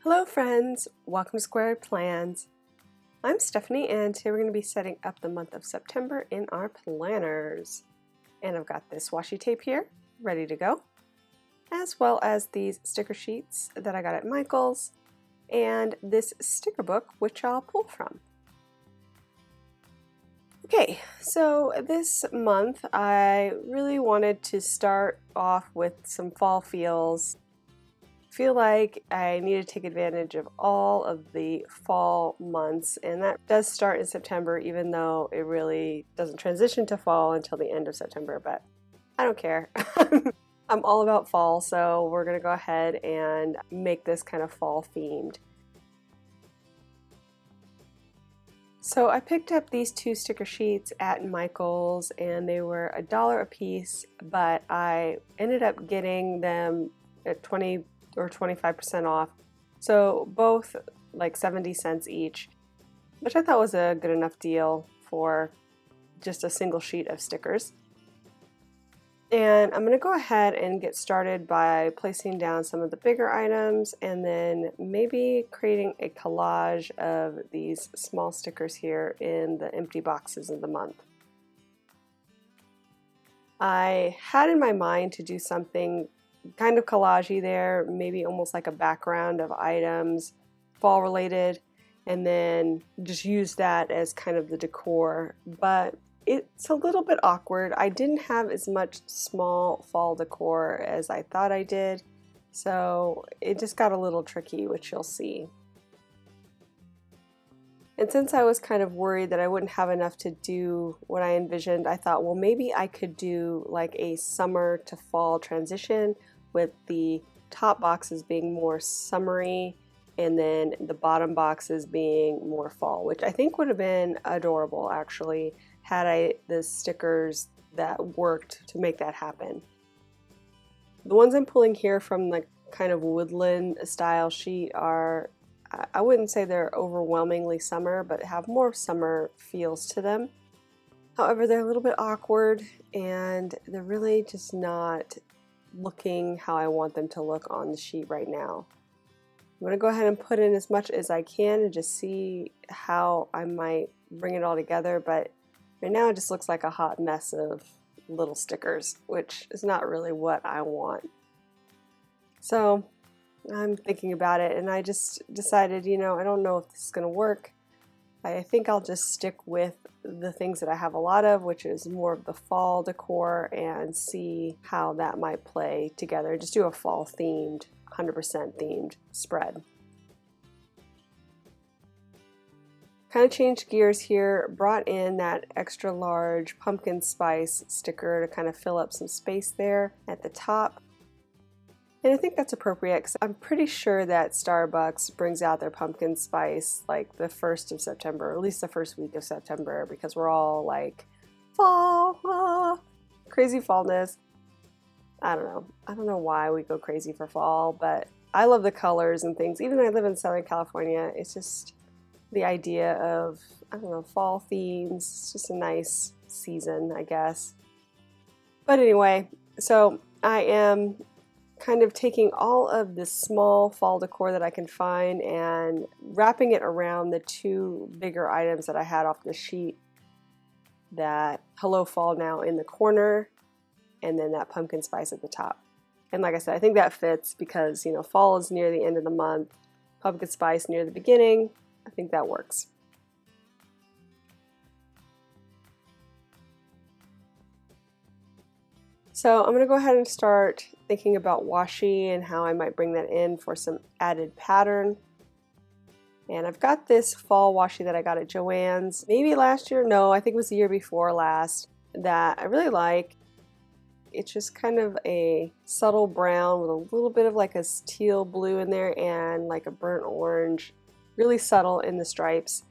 Hello friends, welcome to Squared Plans. I'm Stephanie and today we're going to be setting up the month of September in our planners. And I've got this washi tape here, ready to go, as well as these sticker sheets that I got at Michael's, and this sticker book which I'll pull from. Okay, so this month I really wanted to start off with some fall feels. Feel like I need to take advantage of all of the fall months, and that does start in September, even though it really doesn't transition to fall until the end of September, but I don't care. I'm all about fall, so we're gonna go ahead and make this kind of fall themed. So I picked up these two sticker sheets at Michael's and they were $1 a piece, but I ended up getting them at 20 or 25% off, so both like 70 cents each, which I thought was a good enough deal for just a single sheet of stickers. And I'm going to go ahead and get started by placing down some of the bigger items and then maybe creating a collage of these small stickers here in the empty boxes of the month. I had in my mind to do something kind of collagey there, maybe almost like a background of items, fall related, and then just use that as kind of the decor, but it's a little bit awkward. I didn't have as much small fall decor as I thought I did, so it just got a little tricky, which you'll see. And since I was kind of worried that I wouldn't have enough to do what I envisioned, I thought, well, maybe I could do like a summer to fall transition with the top boxes being more summery and then the bottom boxes being more fall, which I think would have been adorable actually had I the stickers that worked to make that happen. The ones I'm pulling here from the kind of woodland style sheet are, I wouldn't say they're overwhelmingly summer, but have more summer feels to them. However, they're a little bit awkward and they're really just not looking how I want them to look on the sheet right now. I'm going to go ahead and put in as much as I can and just see how I might bring it all together, but right now it just looks like a hot mess of little stickers, which is not really what I want. So I'm thinking about it and I just decided, I don't know if this is going to work. I think I'll just stick with the things that I have a lot of, which is more of the fall decor, and see how that might play together. Just do a fall themed, 100% themed spread. Kind of changed gears here, brought in that extra large pumpkin spice sticker to kind of fill up some space there at the top. And I think that's appropriate because I'm pretty sure that Starbucks brings out their pumpkin spice like the 1st of September, or at least the first week of September, because we're all like, fall, crazy fallness. I don't know why we go crazy for fall, but I love the colors and things. Even though I live in Southern California, it's just the idea of, fall themes. It's just a nice season, I guess. But anyway, so I am kind of taking all of this small fall decor that I can find and wrapping it around the two bigger items that I had off the sheet. That Hello Fall Now in the corner, and then that pumpkin spice at the top. And like I said, I think that fits because, fall is near the end of the month, pumpkin spice near the beginning. I think that works. So I'm going to go ahead and start thinking about washi and how I might bring that in for some added pattern. And I've got this fall washi that I got at Joann's, maybe last year, no, I think it was the year before last, that I really like. It's just kind of a subtle brown with a little bit of like a teal blue in there and like a burnt orange, really subtle in the stripes.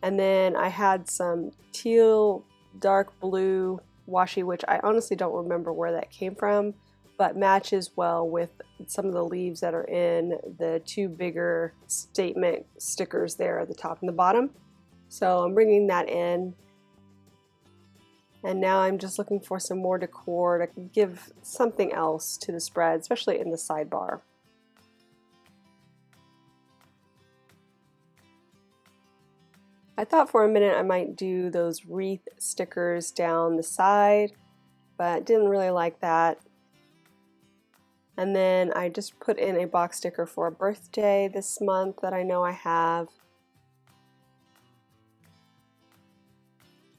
And then I had some teal dark blue washi, which I honestly don't remember where that came from, but matches well with some of the leaves that are in the two bigger statement stickers there at the top and the bottom. So I'm bringing that in. And now I'm just looking for some more decor to give something else to the spread, especially in the sidebar. I thought for a minute I might do those wreath stickers down the side, but didn't really like that. And then I just put in a box sticker for a birthday this month that I know I have.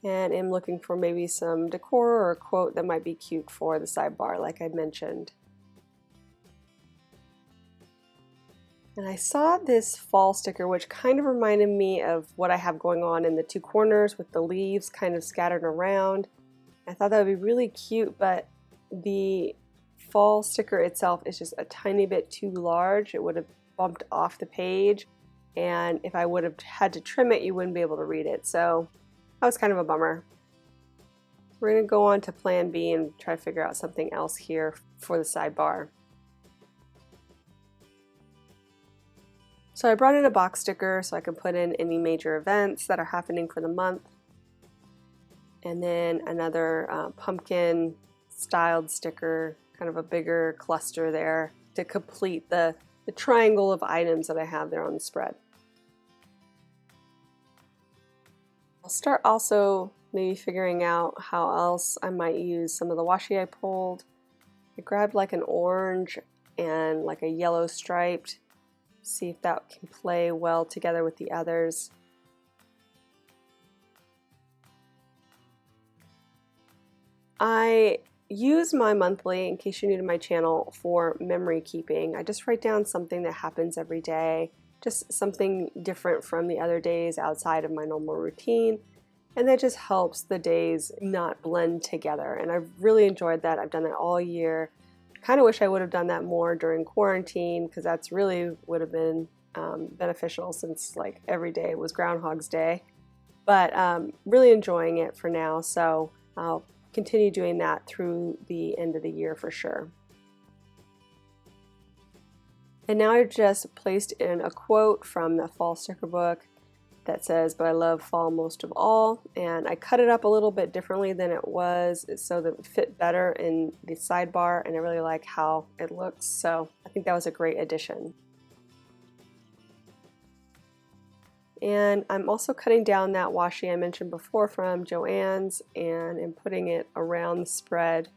And I'm looking for maybe some decor or a quote that might be cute for the sidebar, like I mentioned. And I saw this fall sticker, which kind of reminded me of what I have going on in the two corners with the leaves kind of scattered around. I thought that would be really cute, but the fall sticker itself is just a tiny bit too large. It would have bumped off the page, and if I would have had to trim it, you wouldn't be able to read it. So that was kind of a bummer. We're going to go on to plan B and try to figure out something else here for the sidebar. So I brought in a box sticker so I can put in any major events that are happening for the month. And then another pumpkin styled sticker, kind of a bigger cluster there to complete the triangle of items that I have there on the spread. I'll start also maybe figuring out how else I might use some of the washi I pulled. I grabbed like an orange and like a yellow striped, see if that can play well together with the others. I use my monthly, in case you're new to my channel, for memory keeping. I just write down something that happens every day, just something different from the other days outside of my normal routine, and that just helps the days not blend together. And I've really enjoyed that. I've done that all year. Kind of wish I would have done that more during quarantine, because that's really would have been beneficial, since like every day was Groundhog's Day. But really enjoying it for now, so I'll continue doing that through the end of the year for sure. And now I've just placed in a quote from the fall sticker book that says, "But I love fall most of all," and I cut it up a little bit differently than it was so that it would fit better in the sidebar, and I really like how it looks, so I think that was a great addition. And I'm also cutting down that washi I mentioned before from Joann's and am putting it around the spread,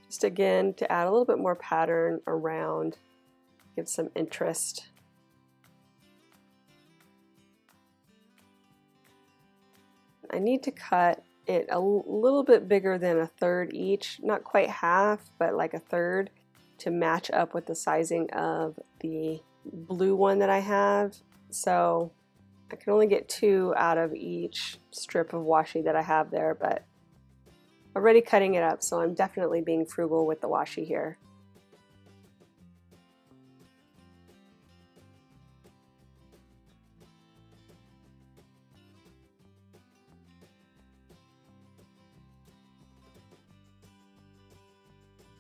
just again to add a little bit more pattern around, give some interest. I need to cut it a little bit bigger than a third each, not quite half, but like a third, to match up with the sizing of the blue one that I have. So I can only get 2 out of each strip of washi that I have there, but already cutting it up, so I'm definitely being frugal with the washi here.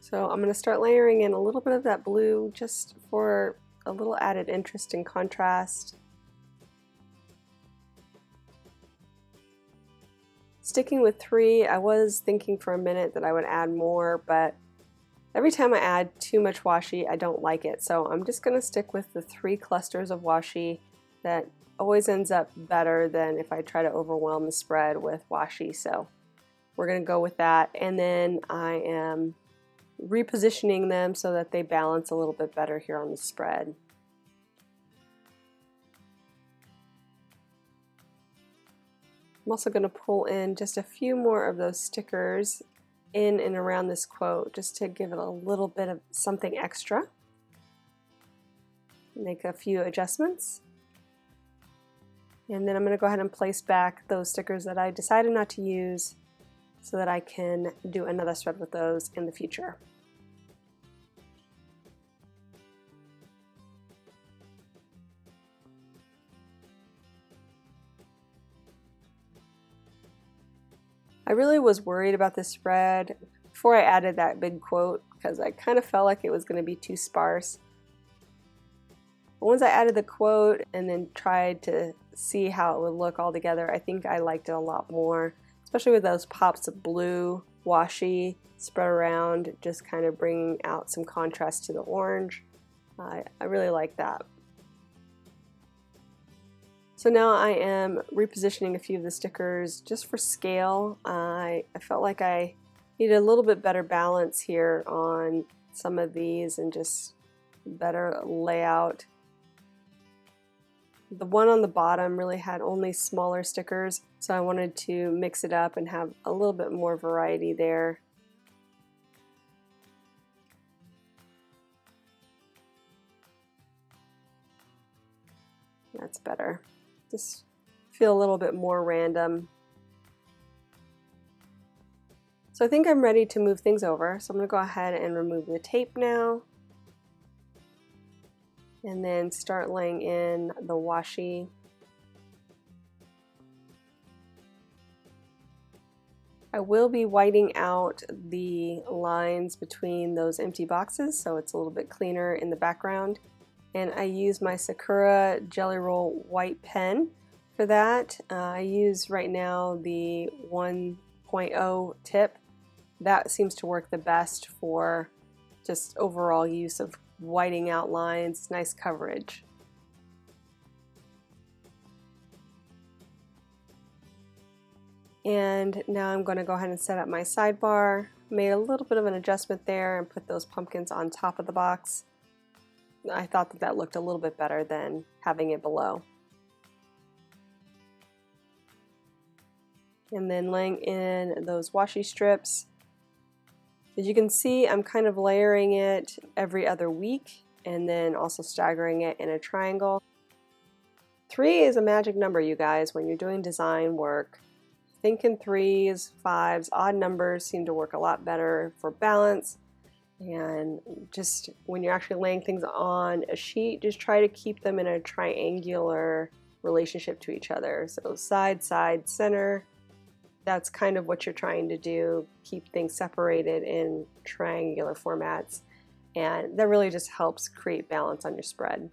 So I'm going to start layering in a little bit of that blue just for a little added interest and contrast. Sticking with 3, I was thinking for a minute that I would add more, but every time I add too much washi, I don't like it. So I'm just going to stick with the 3 clusters of washi. That always ends up better than if I try to overwhelm the spread with washi. So we're going to go with that. And then I am repositioning them so that they balance a little bit better here on the spread. I'm also going to pull in just a few more of those stickers in and around this quote, just to give it a little bit of something extra. Make a few adjustments. And then I'm going to go ahead and place back those stickers that I decided not to use so that I can do another spread with those in the future. I really was worried about this spread before I added that big quote, because I kind of felt like it was going to be too sparse. But once I added the quote and then tried to see how it would look all together, I think I liked it a lot more, especially with those pops of blue washi spread around, just kind of bringing out some contrast to the orange. I really like that. So now I am repositioning a few of the stickers just for scale. I felt like I needed a little bit better balance here on some of these and just better layout. The one on the bottom really had only smaller stickers, so I wanted to mix it up and have a little bit more variety there. That's better. Just feel a little bit more random. So I think I'm ready to move things over. So I'm going to go ahead and remove the tape now. And then start laying in the washi. I will be whiting out the lines between those empty boxes so it's a little bit cleaner in the background. And I use my Sakura Jelly Roll white pen for that. I use right now the 1.0 tip. That seems to work the best for just overall use of whiting out lines. It's nice coverage. And now I'm going to go ahead and set up my sidebar. Made a little bit of an adjustment there and put those pumpkins on top of the box. I thought that that looked a little bit better than having it below. And then laying in those washi strips. As you can see, I'm kind of layering it every other week and then also staggering it in a triangle. 3 is a magic number, you guys, when you're doing design work. Think in 3s, 5s, odd numbers seem to work a lot better for balance. And just when you're actually laying things on a sheet, just try to keep them in a triangular relationship to each other. So side, side, center. That's kind of what you're trying to do. Keep things separated in triangular formats. And that really just helps create balance on your spread.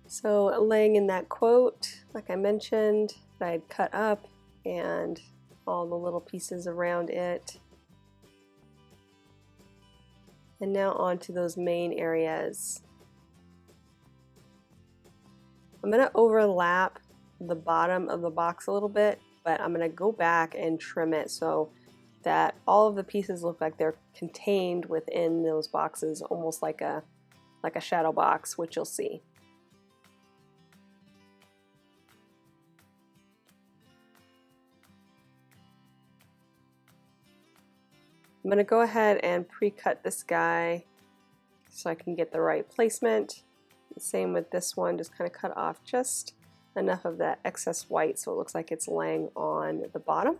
So laying in that quote, like I mentioned, that I'd cut up and all the little pieces around it. And now on to those main areas. I'm going to overlap the bottom of the box a little bit, but I'm going to go back and trim it so that all of the pieces look like they're contained within those boxes, almost like a shadow box, which you'll see. I'm going to go ahead and pre-cut this guy so I can get the right placement. Same with this one, just kind of cut off just enough of that excess white so it looks like it's laying on the bottom.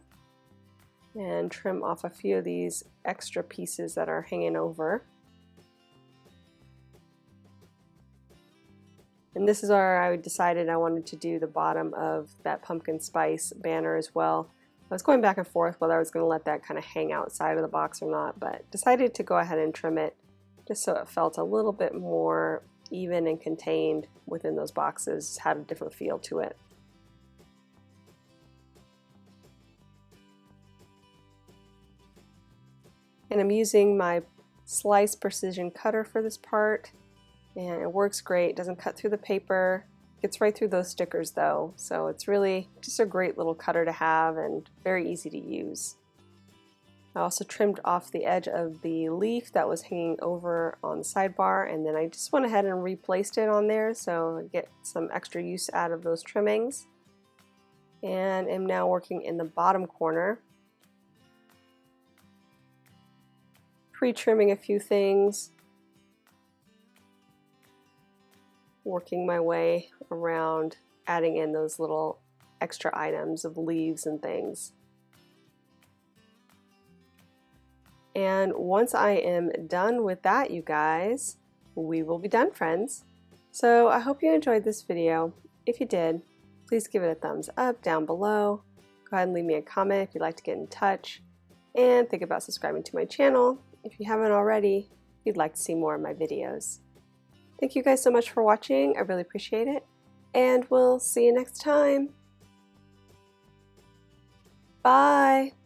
And trim off a few of these extra pieces that are hanging over. And this is where I decided I wanted to do the bottom of that pumpkin spice banner as well. I was going back and forth whether I was going to let that kind of hang outside of the box or not, but decided to go ahead and trim it just so it felt a little bit more even and contained within those boxes, had a different feel to it. And I'm using my slice precision cutter for this part, and it works great. It doesn't cut through the paper. Gets right through those stickers though, so it's really just a great little cutter to have and very easy to use. I also trimmed off the edge of the leaf that was hanging over on the sidebar, and then I just went ahead and replaced it on there so I get some extra use out of those trimmings. And am now working in the bottom corner, pre-trimming a few things, working my way around adding in those little extra items of leaves and things. And once I am done with that, you guys, we will be done, friends. So I hope you enjoyed this video. If you did, please give it a thumbs up down below. Go ahead and leave me a comment if you'd like to get in touch. And think about subscribing to my channel if you haven't already, if you'd like to see more of my videos. Thank you guys so much for watching. I really appreciate it. And we'll see you next time. Bye.